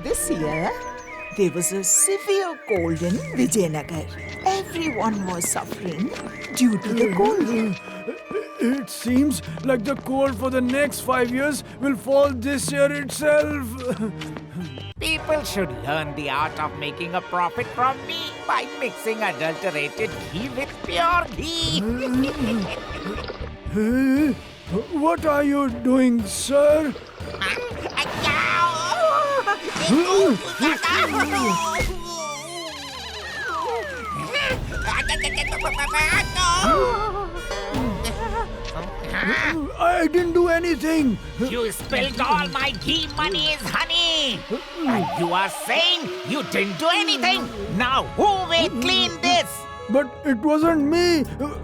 this year, there was a severe cold in Vijayanagar. Everyone was suffering due to the cold. It seems like the cold for the next 5 years will fall this year itself. People should learn the art of making a profit from me by mixing adulterated ghee with pure ghee. What are you doing, sir? I didn't do anything. You spilled all my ghee monies, honey. And you are saying you didn't do anything. Now who will clean this? But it wasn't me.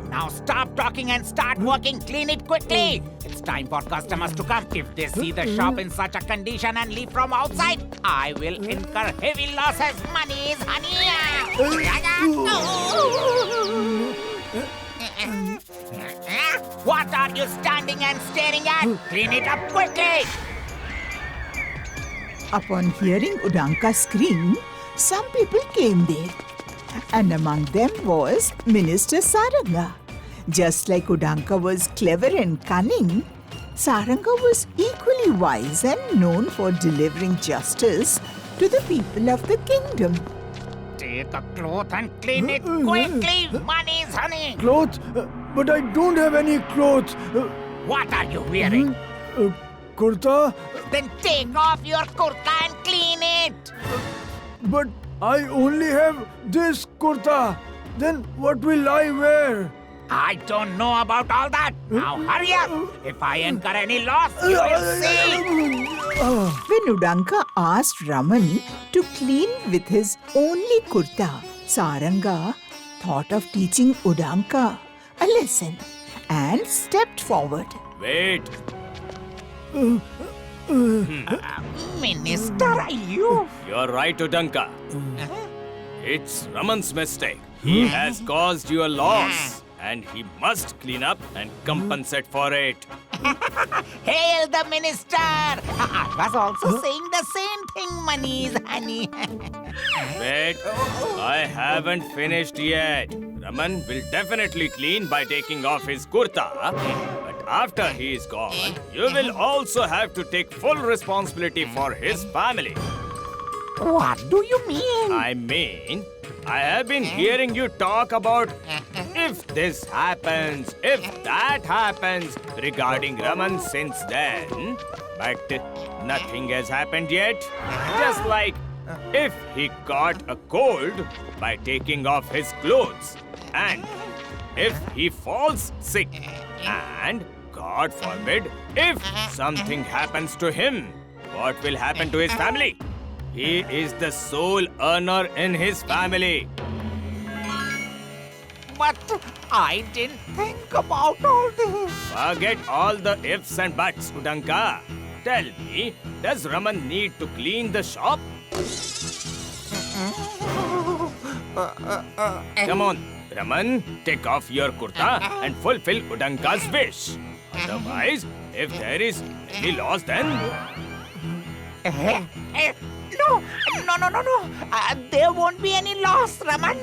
Now stop talking and start working. Clean it quickly. It's time for customers to come. If they see the shop in such a condition and leave from outside, I will incur heavy losses. Monies, honey. What are you standing and staring at? Clean it up quickly. Upon hearing Udanka's scream, some people came there. And among them was Minister Saranga. Just like Udanka was clever and cunning, Saranga was equally wise and known for delivering justice to the people of the kingdom. Take a cloth and clean it quickly. Monies, honey. Clothes? But I don't have any clothes. What are you wearing? Kurta? Then take off your kurta and clean it. But I only have this kurta. Then what will I wear? I don't know about all that. Now hurry up. If I incur any loss, you will see. When Udanka asked Raman to clean with his only kurta, Saranga thought of teaching Udanka a lesson and stepped forward. Wait. Minister, are you? You're right, Udanka. It's Raman's mistake. He has caused you a loss. And he must clean up and compensate for it. Hail the minister! I was also saying the same thing, Monies, honey. Wait, I haven't finished yet. Raman will definitely clean by taking off his kurta. But after he is gone, you will also have to take full responsibility for his family. What do you mean? I mean, I have been hearing you talk about if this happens, if that happens regarding Raman since then. But nothing has happened yet. Just like if he caught a cold by taking off his clothes, and if he falls sick, and God forbid, if something happens to him, what will happen to his family? He is the sole earner in his family. But I didn't think about all this. Forget all the ifs and buts, Udanka. Tell me, does Raman need to clean the shop? Come on, Raman, take off your kurta and fulfill Udanka's wish. Otherwise, if there is any loss, then... No. There won't be any loss, Raman.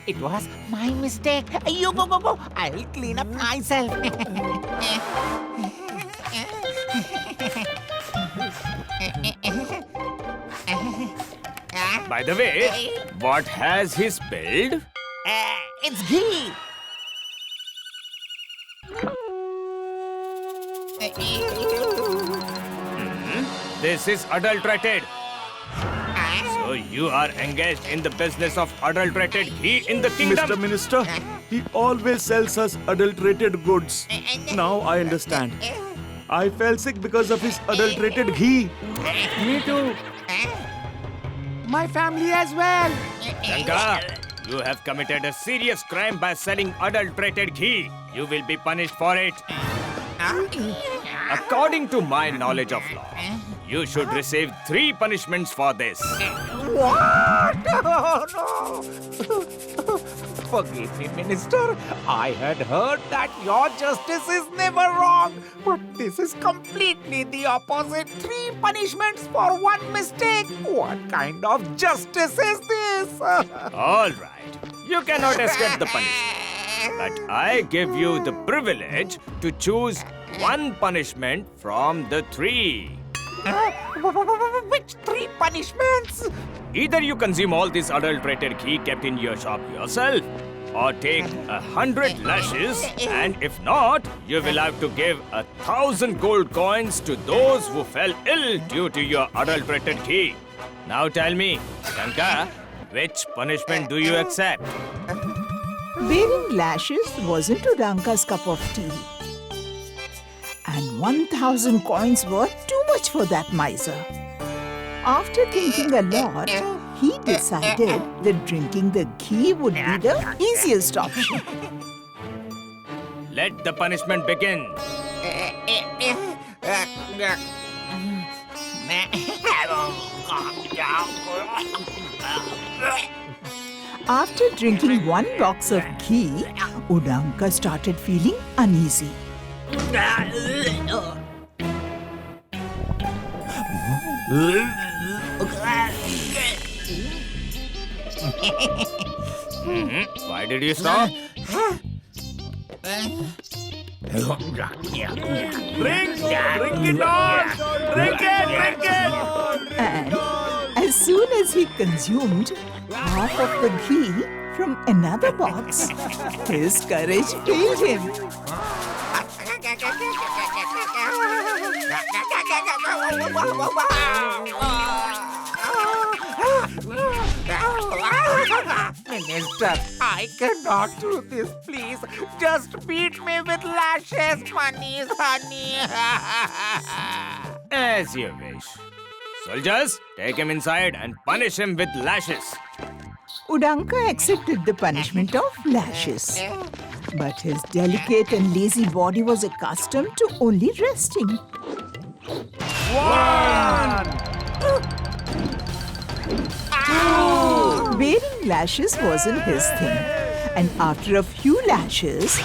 It was my mistake. You go. I'll clean up myself. By the way, what has he spilled? It's ghee. This is adulterated. So you are engaged in the business of adulterated ghee in the kingdom. Mr. Minister, he always sells us adulterated goods. Now I understand. I fell sick because of his adulterated ghee. Me too. My family as well. Ganga, you have committed a serious crime by selling adulterated ghee. You will be punished for it. According to my knowledge of law, You should receive 3 punishments for this. What? Oh, no. Forgive me, Minister. I had heard that your justice is never wrong. But this is completely the opposite. 3 punishments for 1 mistake. What kind of justice is this? All right. You cannot escape the punishment. But I give you the privilege to choose 1 punishment from the 3. Which 3 punishments? Either you consume all this adulterated ghee kept in your shop yourself, or take 100 lashes, and if not, you will have to give 1,000 gold coins to those who fell ill due to your adulterated ghee. Now tell me, Udanka, which punishment do you accept? Wearing lashes wasn't Udanka's cup of tea. And 1,000 coins were too much for that miser. After thinking a lot, he decided that drinking the ghee would be the easiest option. Let the punishment begin. After drinking 1 box of ghee, Udanka started feeling uneasy. Why did you stop? And as soon as he consumed half of the ghee from another box, his courage failed him. Minister, I cannot do this, please. Just beat me with lashes, monies, honey. As you wish. Soldiers, take him inside and punish him with lashes. Udanka accepted the punishment of lashes. But his delicate and lazy body was accustomed to only resting. Wearing lashes wasn't his thing. And after a few lashes,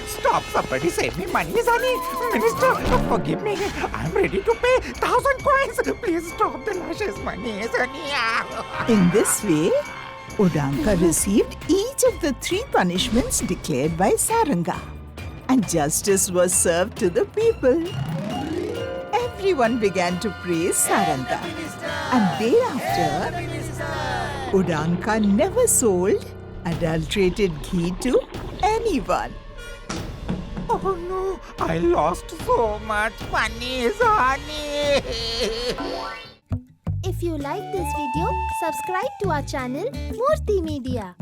Stop, somebody save me monies, honey. Minister, forgive me. I'm ready to pay 1,000 coins. Please stop the lashes, monies, honey. in this way, Udanka received each of the 3 punishments declared by Saranga. And justice was served to the people. Everyone began to praise Saranga. And thereafter, Udanka never sold adulterated ghee to anyone. Oh no, I lost so much monies, honey. If you like this video, subscribe to our channel Murthy Media.